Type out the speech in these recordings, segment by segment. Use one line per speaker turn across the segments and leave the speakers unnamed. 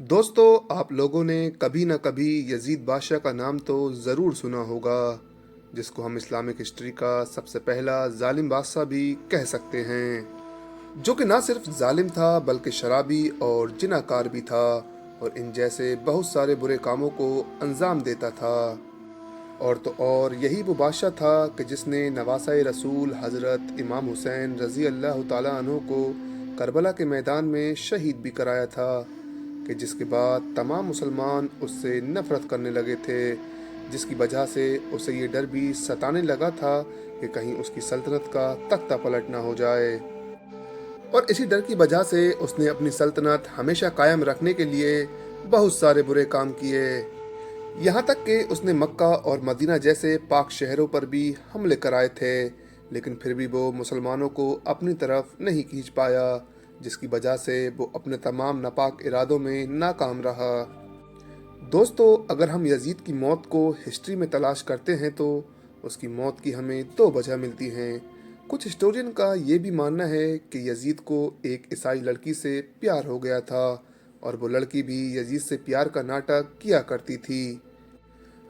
दोस्तों, आप लोगों ने कभी न कभी यजीद बादशाह का नाम तो ज़रूर सुना होगा, जिसको हम इस्लामिक हिस्ट्री का सबसे पहला जालिम बादशाह भी कह सकते हैं, जो कि ना सिर्फ जालिम था बल्कि शराबी और जिनाकार भी था और इन जैसे बहुत सारे बुरे कामों को अंजाम देता था। और तो और यही वो बादशाह था कि जिसने नवासा रसूल हज़रत इमाम हुसैन रज़ी अल्लाह ताला अन्हु को करबला के मैदान में शहीद भी कराया था, कि जिसके बाद तमाम मुसलमान उससे नफरत करने लगे थे, जिसकी वजह से उसे ये डर भी सताने लगा था कि कहीं उसकी सल्तनत का तख्ता पलट ना हो जाए। और इसी डर की वजह से उसने अपनी सल्तनत हमेशा कायम रखने के लिए बहुत सारे बुरे काम किए। यहाँ तक कि उसने मक्का और मदीना जैसे पाक शहरों पर भी हमले कराए थे, लेकिन फिर भी वो मुसलमानों को अपनी तरफ नहीं खींच पाया, जिसकी वजह से वो अपने तमाम नापाक इरादों में नाकाम रहा। दोस्तों, अगर हम यजीद की मौत को हिस्ट्री में तलाश करते हैं तो उसकी मौत की हमें दो वजह मिलती हैं। कुछ हिस्टोरियन का ये भी मानना है कि यजीद को एक ईसाई लड़की से प्यार हो गया था और वो लड़की भी यजीद से प्यार का नाटक किया करती थी,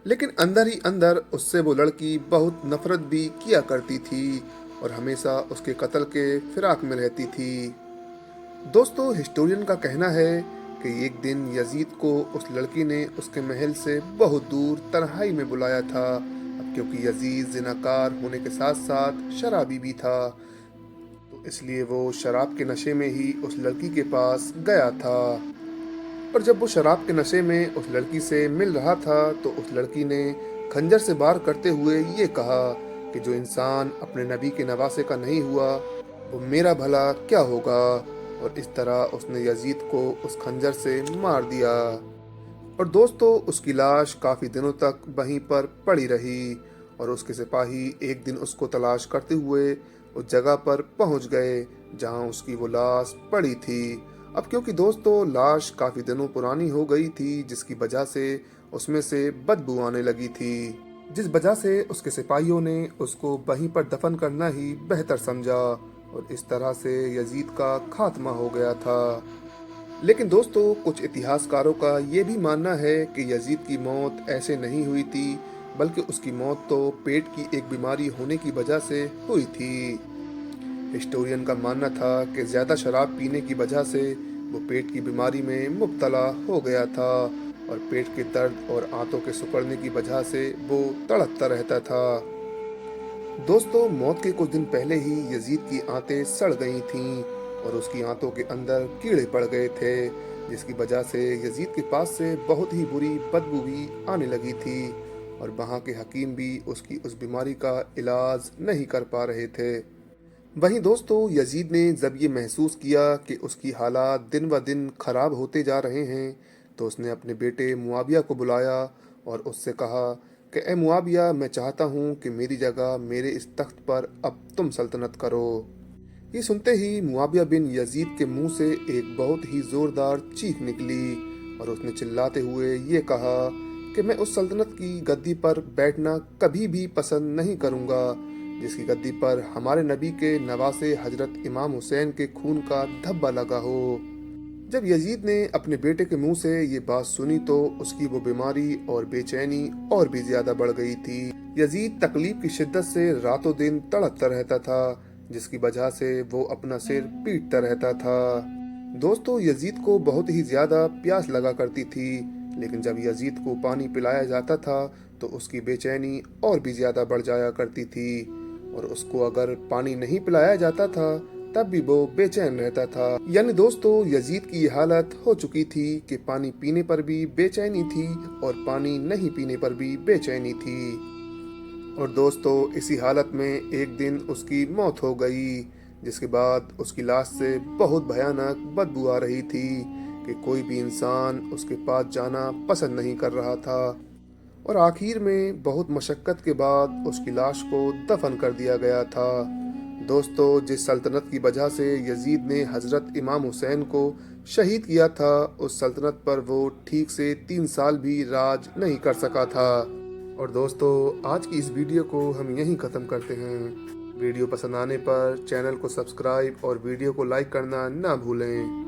लेकिन अंदर ही अंदर उससे वो लड़की बहुत नफरत भी किया करती थी और हमेशा उसके कत्ल के फिराक में रहती थी। दोस्तों, हिस्टोरियन का कहना है कि एक दिन यजीद को उस लड़की ने उसके महल से बहुत दूर तन्हाई में बुलाया था, अब क्योंकि यजीद जिनाकार होने के साथ साथ शराबी भी था, तो इसलिए वो शराब के नशे में ही उस लड़की के पास गया था। पर जब वो शराब के नशे में उस लड़की से मिल रहा था तो उस लड़की ने खंजर से वार करते हुए ये कहा कि जो इंसान अपने नबी के नवासे का नहीं हुआ वो मेरा भला क्या होगा, और इस तरह उसने यजीद को उस खंजर से मार दिया। और दोस्तों, उसकी लाश काफ़ी दिनों तक वहीं पर पड़ी रही और उसके सिपाही एक दिन उसको तलाश करते हुए उस जगह पर पहुंच गए जहां उसकी वो लाश पड़ी थी। अब क्योंकि दोस्तों लाश काफ़ी दिनों पुरानी हो गई थी, जिसकी वजह से उसमें से बदबू आने लगी थी, जिस वजह से उसके सिपाहियों ने उसको वहीं पर दफन करना ही बेहतर समझा और इस तरह से यजीद का खात्मा हो गया था। लेकिन दोस्तों, कुछ इतिहासकारों का ये भी मानना है कि यजीद की मौत ऐसे नहीं हुई थी, बल्कि उसकी मौत तो पेट की एक बीमारी होने की वजह से हुई थी। हिस्टोरियन का मानना था कि ज़्यादा शराब पीने की वजह से वो पेट की बीमारी में मुब्तला हो गया था और पेट के दर्द और आंतों के सिकुड़ने की वजह से वो तड़पता रहता था। दोस्तों, मौत के कुछ दिन पहले ही यजीद की आंतें सड़ गई थीं और उसकी आंतों के अंदर कीड़े पड़ गए थे, जिसकी वजह से यजीद के पास से बहुत ही बुरी बदबू भी आने लगी थी और वहाँ के हकीम भी उसकी उस बीमारी का इलाज नहीं कर पा रहे थे। वहीं दोस्तों, यजीद ने जब ये महसूस किया कि उसकी हालात दिन ब दिन खराब होते जा रहे हैं, तो उसने अपने बेटे मुआविया को बुलाया और उससे कहा कि ए मुआविया, मैं चाहता हूँ कि मेरी जगह मेरे इस तख्त पर अब तुम सल्तनत करो। ये सुनते ही मुआविया बिन यजीद के मुंह से एक बहुत ही जोरदार चीख निकली और उसने चिल्लाते हुए ये कहा कि मैं उस सल्तनत की गद्दी पर बैठना कभी भी पसंद नहीं करूँगा जिसकी गद्दी पर हमारे नबी के नवासे हजरत इमाम हुसैन के खून का धब्बा लगा हो। जब यजीद ने अपने बेटे के मुंह से ये बात सुनी तो उसकी वो बीमारी और बेचैनी और भी ज्यादा बढ़ गई थी। यजीद तकलीफ की शिद्दत से रातों दिन तड़पता रहता था, जिसकी वजह से वो अपना सिर पीटता रहता था। दोस्तों, यजीद को बहुत ही ज्यादा प्यास लगा करती थी, लेकिन जब यजीद को पानी पिलाया जाता था तो उसकी बेचैनी और भी ज्यादा बढ़ जाया करती थी और उसको अगर पानी नहीं पिलाया जाता था तब भी वो बेचैन रहता था। यानी दोस्तों, यजीद की ये हालत हो चुकी थी कि पानी पीने पर भी बेचैनी थी और पानी नहीं पीने पर भी बेचैनी थी। और दोस्तों, इसी हालत में एक दिन उसकी मौत हो गई, जिसके बाद उसकी लाश से बहुत भयानक बदबू आ रही थी कि कोई भी इंसान उसके पास जाना पसंद नहीं कर रहा था और आखिर में बहुत मशक्कत के बाद उसकी लाश को दफन कर दिया गया था। दोस्तों, जिस सल्तनत की वजह से यजीद ने हजरत इमाम हुसैन को शहीद किया था, उस सल्तनत पर वो ठीक से 3 साल भी राज नहीं कर सका था। और दोस्तों, आज की इस वीडियो को हम यहीं ख़त्म करते हैं। वीडियो पसंद आने पर चैनल को सब्सक्राइब और वीडियो को लाइक करना ना भूलें।